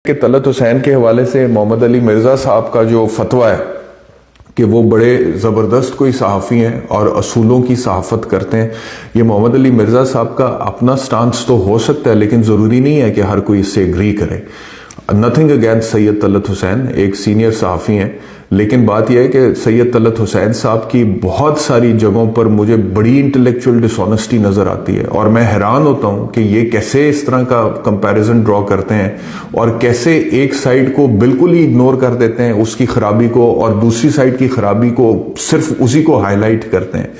कि तलत हुसैन के हवाले से मोहम्मद अली मिर्ज़ा साहब का जो फतवा है कि वो बड़े ज़बरदस्त कोई सहाफ़ी हैं और असूलों की सहाफ़त करते हैं। ये मोहम्मद अली मिर्ज़ा साहब का अपना स्टांस तो हो सकता है, लेकिन ज़रूरी नहीं है कि हर कोई इससे एग्री करे। नथिंग अगेंस्ट सैयद तलत हुसैन, एक सीनियर सहाफ़ी हैं, लेकिन बात यह है कि सैयद तलत हुसैन साहब की बहुत सारी जगहों पर मुझे बड़ी इंटेलेक्चुअल डिसऑनेस्टी नज़र आती है और मैं हैरान होता हूं कि ये कैसे इस तरह का कंपैरिजन ड्रॉ करते हैं और कैसे एक साइड को बिल्कुल ही इग्नोर कर देते हैं उसकी खराबी को, और दूसरी साइड की खराबी को सिर्फ उसी को हाईलाइट करते हैं।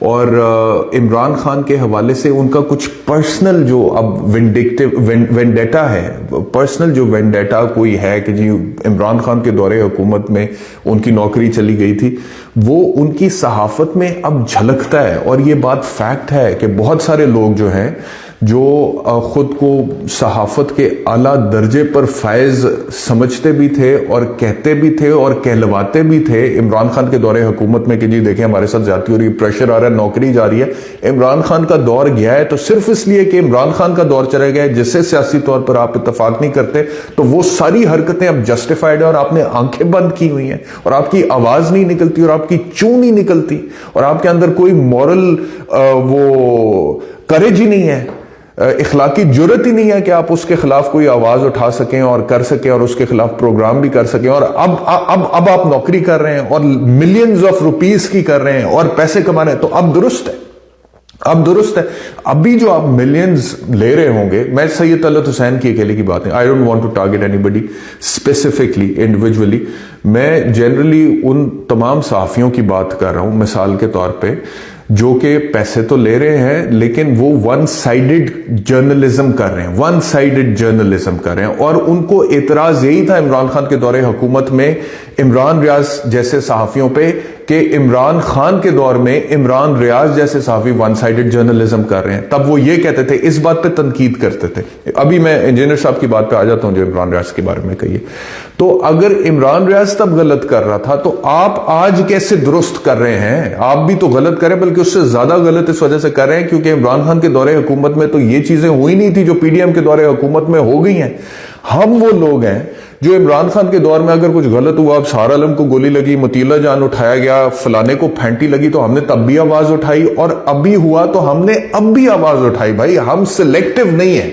और इमरान खान के हवाले से उनका कुछ पर्सनल जो अब वेंडेटा है, पर्सनल जो वेंडेटा कोई है कि जी इमरान खान के दौरे हुकूमत में उनकी नौकरी चली गई थी, वो उनकी सहाफत में अब झलकता है। और ये बात फैक्ट है कि बहुत सारे लोग जो हैं जो खुद को सहाफत के आला दर्जे पर फायज समझते भी थे और कहते भी थे और कहलवाते भी थे इमरान खान के दौरे हुकूमत में कि जी देखें हमारे साथ ज्यादती हो रही है, प्रेशर आ रहा है, नौकरी जा रही है। इमरान खान का दौर गया है तो सिर्फ इसलिए कि इमरान खान का दौर चला गया है जिससे सियासी तौर पर आप इत्तेफाक नहीं करते, तो वो सारी हरकतें अब जस्टिफाइड है और आपने आंखें बंद की हुई हैं और आपकी आवाज नहीं निकलती और आपकी चू नहीं निकलती और आपके अंदर कोई मॉरल वो करेज ही नहीं है, इखलाकी जुर्रत ही नहीं है कि आप उसके खिलाफ कोई आवाज उठा सकें और कर सकें और उसके खिलाफ प्रोग्राम भी कर सकें। और अब आप नौकरी कर रहे हैं और मिलियंस ऑफ रुपीस की कर रहे हैं और पैसे कमा रहे हैं, तो अब दुरुस्त है, अब दुरुस्त है। अभी जो आप मिलियंस ले रहे होंगे, मैं सैयद तलत हुसैन की अकेले की बात है, I don't want to target anybody specifically individually, मैं जनरली उन तमाम सहाफियों की बात कर रहा हूं मिसाल के तौर पे जो कि पैसे तो ले रहे हैं लेकिन वो वन साइडेड जर्नलिज्म कर रहे हैं, वन साइडेड जर्नलिज्म कर रहे हैं। और उनको एतराज यही था इमरान खान के दौरे हुकूमत में इमरान रियाज जैसे सहाफियों पे कि इमरान खान के दौर में इमरान रियाज जैसे सहाफी वन साइडेड जर्नलिज्म कर रहे हैं। तब वो ये कहते थे, इस बात पे तनकीद करते थे। अभी मैं इंजीनियर साहब की बात पे आ जाता हूं जो इमरान रियाज के बारे में कहिए। तो अगर इमरान रियाज तब गलत कर रहा था तो आप आज कैसे दुरुस्त कर रहे हैं? आप भी तो गलत करें, बल्कि उससे ज्यादा गलत इस वजह से कर रहे हैं क्योंकि इमरान खान के दौरे हुकूमत में तो ये चीजें हुई नहीं थी जो पीडीएम के दौरे हुकूमत में हो गई हैं। हम वो लोग हैं जो इमरान खान के दौर में अगर कुछ गलत हुआ, अब सारा आलम को गोली लगी, मतीला जान उठाया गया, फलाने को फैंटी लगी, तो हमने तब भी आवाज उठाई, और अभी हुआ तो हमने अब भी आवाज उठाई। भाई हम सिलेक्टिव नहीं है।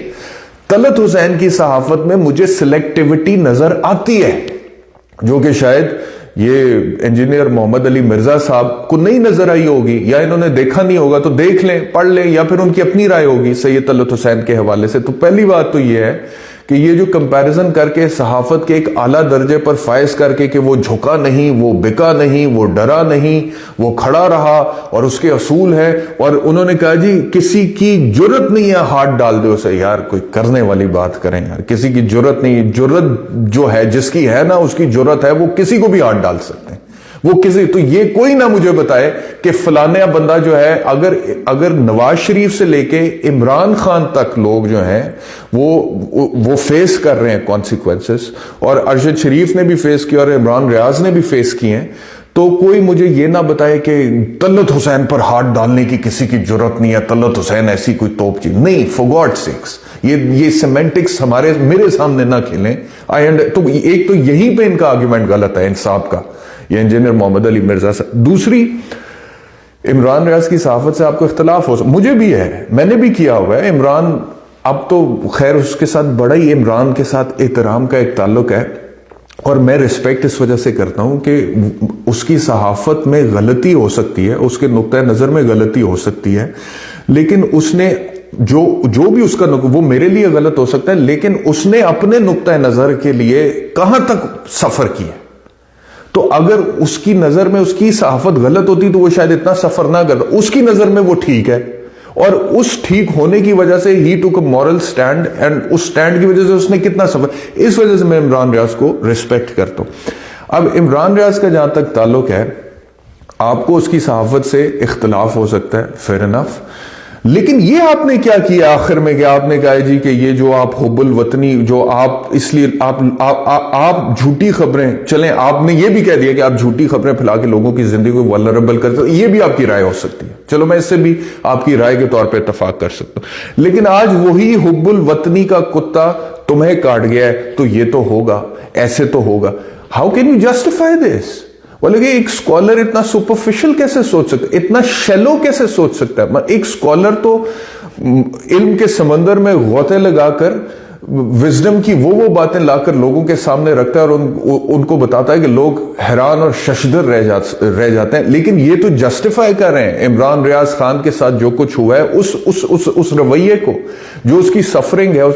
तलत हुसैन की सहाफत में मुझे सिलेक्टिविटी नजर आती है जो कि शायद ये इंजीनियर मोहम्मद अली मिर्जा साहब को नहीं नजर आई होगी, या इन्होंने देखा नहीं होगा तो देख लें, पढ़ लें, या फिर उनकी अपनी राय होगी सैयद तलत हुसैन के हवाले से। तो पहली बात तो ये है कि ये जो कंपैरिजन करके सहाफत के एक आला दर्जे पर फायज करके कि वो झुका नहीं, वो बिका नहीं, वो डरा नहीं, वो खड़ा रहा और उसके असूल है, और उन्होंने कहा जी किसी की जुर्रत नहीं है हाथ डाल दो उसे। यार कोई करने वाली बात करें यार, किसी की जुर्रत नहीं, जुर्रत जो है जिसकी है ना उसकी जुर्रत है, वो किसी को भी हाथ डाल सकते हैं, वो किसी, तो ये कोई ना मुझे बताए कि फलाने बंदा जो है, अगर नवाज शरीफ से लेके इमरान खान तक लोग जो हैं वो फेस कर रहे हैं कॉन्सिक्वेंसेस, और अरशद शरीफ ने भी फेस किया और इमरान रियाज ने भी फेस किए हैं, तो कोई मुझे ये ना बताए कि तलत हुसैन पर हाथ डालने की किसी की जरूरत नहीं है, तलत हुसैन ऐसी कोई तोप चीज नहीं। फॉर गॉड सेक्स, ये सेमेंटिक्स मेरे सामने ना खेलें। तो एक तो यहीं पे इनका आर्ग्यूमेंट गलत है इंसाफ का, ये इंजीनियर मोहम्मद अली मिर्जा से। दूसरी, इमरान रियाज की सहाफत से आपको इख्तलाफ हो, मुझे भी है, मैंने भी किया हुआ है। इमरान, अब तो खैर उसके साथ बड़ा ही इमरान के साथ एहतराम का एक ताल्लुक है और मैं रिस्पेक्ट इस वजह से करता हूं कि उसकी सहाफत में गलती हो सकती है, उसके नुक्ता नजर में गलती हो सकती है, लेकिन उसने जो भी उसका वो मेरे लिए गलत हो सकता है, लेकिन उसने अपने नुक्ता नजर के लिए कहां तक सफर किया। तो अगर उसकी नजर में उसकी सहाफत गलत होती तो वो शायद इतना सफर ना करता, उसकी नजर में वो ठीक है, और उस ठीक होने की वजह से ही टुक अ मॉरल स्टैंड, एंड उस स्टैंड की वजह से उसने कितना सफर, इस वजह से मैं इमरान रियाज को रिस्पेक्ट करता हूं। अब इमरान रियाज का जहां तक ताल्लुक है, आपको उसकी सहाफत से इख्तलाफ हो सकता है, फेयर इनफ, लेकिन ये आपने क्या किया आखिर में कि आपने कहा जी कि ये जो आप हुब्बुल वतनी, जो आप इसलिए आप झूठी खबरें, चलें आपने ये भी कह दिया कि आप झूठी खबरें फैला के लोगों की जिंदगी को वल्नरेबल करते हो, ये भी आपकी राय हो सकती है, चलो मैं इससे भी आपकी राय के तौर पे इत्तफाक कर सकता हूं। लेकिन आज वही हुब्बुल वतनी का कुत्ता तुम्हें काट गया है तो ये तो होगा, ऐसे तो होगा। How can you justify this? बोले कि एक स्कॉलर इतना सुपरफिशियल कैसे सोच सकता है, इतना शैलो कैसे सोच सकता है? एक स्कॉलर तो इल्म के समंदर में गोते लगाकर विजडम की वो बातें लाकर लोगों के सामने रखता है और उनको बताता है कि लोग हैरान और शशदर रह जाते हैं। लेकिन ये तो जस्टिफाई कर रहे हैं इमरान रियाज खान के साथ जो कुछ हुआ है, उस रवैये को, जो उसकी सफरिंग है।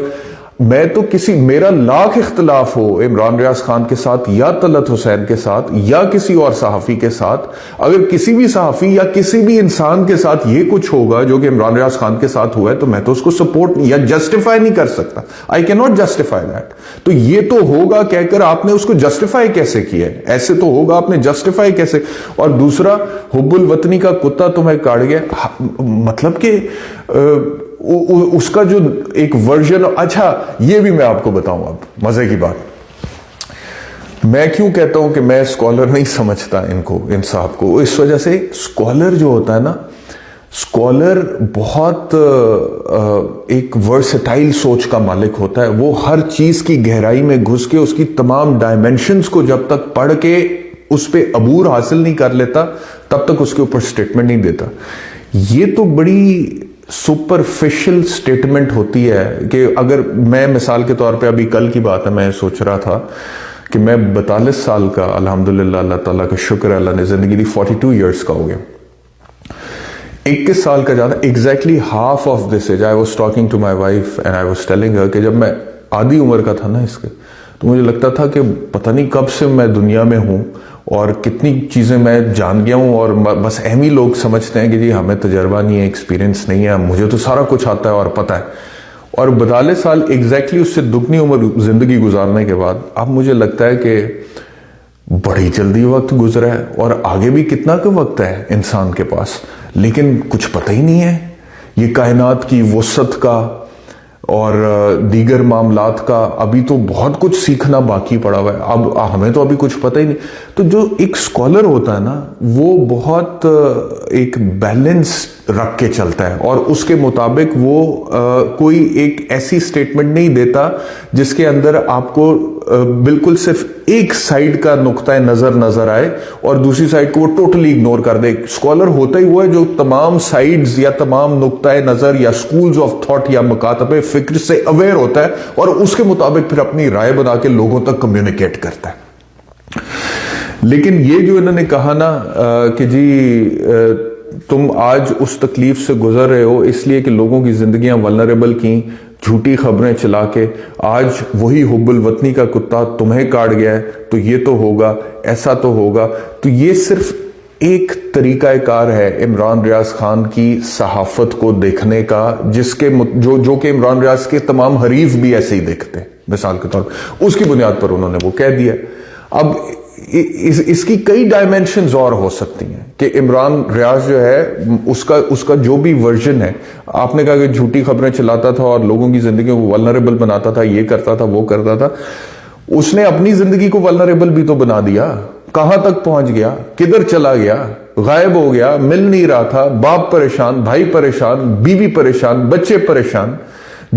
मैं तो मेरा लाख इख्तलाफ हो इमरान रियाज खान के साथ या तलत हुसैन के साथ या किसी और सहाफी के साथ, अगर किसी भी सहाफी या किसी भी इंसान के साथ ये कुछ होगा जो कि इमरान रियाज खान के साथ हुआ है, तो मैं तो उसको सपोर्ट या जस्टिफाई नहीं कर सकता। I can not justify that. तो ये तो होगा कहकर आपने उसको जस्टिफाई कैसे किया है? ऐसे तो होगा, आपने जस्टिफाई कैसे? और दूसरा, हुब्बुल वतनी का कुत्ता तुम्हें काट गया, मतलब कि उसका जो एक वर्जन। अच्छा, ये भी मैं आपको बताऊं अब मजे की बात। मैं क्यों कहता हूं कि मैं स्कॉलर नहीं समझता इनको, इन साहब को? इस वजह से स्कॉलर जो होता है ना, स्कॉलर बहुत एक वर्सेटाइल सोच का मालिक होता है। वो हर चीज की गहराई में घुस के उसकी तमाम डायमेंशंस को जब तक पढ़ के उस पर अबूर हासिल नहीं कर लेता, तब तक उसके ऊपर स्टेटमेंट नहीं देता। ये तो बड़ी सुपरफिशियल स्टेटमेंट होती है कि अगर मैं मिसाल के तौर पे, अभी कल की बात है, मैं सोच रहा था कि मैं 42 साल का, अल्हम्दुलिल्लाह, अल्लाह ताला का शुक्र है, अल्लाह ने जिंदगी दी, 42 इयर्स का हो गया। 21 साल का ज्यादा, exactly half of this age I was talking to my wife and I was telling her कि जब मैं आधी उम्र का था ना इसके, तो मुझे लगता था कि पता नहीं कब से मैं दुनिया में हूं और कितनी चीज़ें मैं जान गया हूं, और बस अहम ही लोग समझते हैं कि जी हमें तजर्बा नहीं है, एक्सपीरियंस नहीं है, मुझे तो सारा कुछ आता है और पता है। और 42 साल एग्जैक्टली उससे दुगनी उम्र जिंदगी गुजारने के बाद अब मुझे लगता है कि बड़ी जल्दी वक्त गुजरा है और आगे भी कितना का वक्त है इंसान के पास, लेकिन कुछ पता ही नहीं है ये कायनात की वसअत का और दीगर मामलात का। अभी तो बहुत कुछ सीखना बाकी पड़ा हुआ है, अब हमें तो अभी कुछ पता ही नहीं। तो जो एक स्कॉलर होता है ना, वो बहुत एक बैलेंस रख के चलता है और उसके मुताबिक वो कोई एक ऐसी स्टेटमेंट नहीं देता जिसके अंदर आपको बिल्कुल सिर्फ एक साइड का नुक्ता नजर आए और दूसरी साइड को वो टोटली इग्नोर कर दे। स्कॉलर होता ही हुआ है जो तमाम साइड्स या तमाम नुक्ता नजर या स्कूल्स ऑफ थॉट या मकातब फिक्र से अवेयर होता है और उसके मुताबिक फिर अपनी राय बना के लोगों तक कम्युनिकेट करता है। लेकिन ये जो इन्होंने कहा ना कि जी तुम आज उस तकलीफ से गुजर रहे हो इसलिए कि लोगों की जिंदगियां वल्नरेबल की, झूठी खबरें चला के आज वही हुब्बुल वतनी का कुत्ता तुम्हें काट गया है तो ये तो होगा, ऐसा तो होगा। तो ये सिर्फ एक तरीकाकार है इमरान रियाज खान की सहाफत को देखने का, जिसके जो कि इमरान रियाज के तमाम हरीफ भी ऐसे ही देखते हैं। मिसाल के तौर पर उसकी बुनियाद पर उन्होंने वो कह दिया। अब इसकी कई डायमेंशंस और हो सकती हैं कि इमरान रियाज जो है उसका जो भी वर्जन है, आपने कहा कि झूठी खबरें चलाता था और लोगों की जिंदगी को वल्नरेबल बनाता था, ये करता था, वो करता था। उसने अपनी जिंदगी को वल्नरेबल भी तो बना दिया। कहां तक पहुंच गया, किधर चला गया, गायब हो गया, मिल नहीं रहा था, बाप परेशान, भाई परेशान, बीवी परेशान, बच्चे परेशान।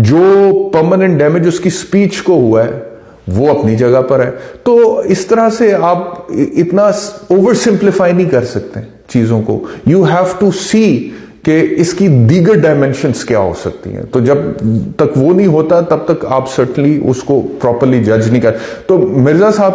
जो परमानेंट डैमेज उसकी स्पीच को हुआ है वो अपनी जगह पर है। तो इस तरह से आप इतना ओवर सिंप्लीफाई नहीं कर सकते चीजों को। यू हैव टू सी कि इसकी दीगर डायमेंशंस क्या हो सकती हैं। तो जब तक वो नहीं होता तब तक आप सर्टनली उसको प्रॉपरली जज नहीं कर। तो मिर्जा साहब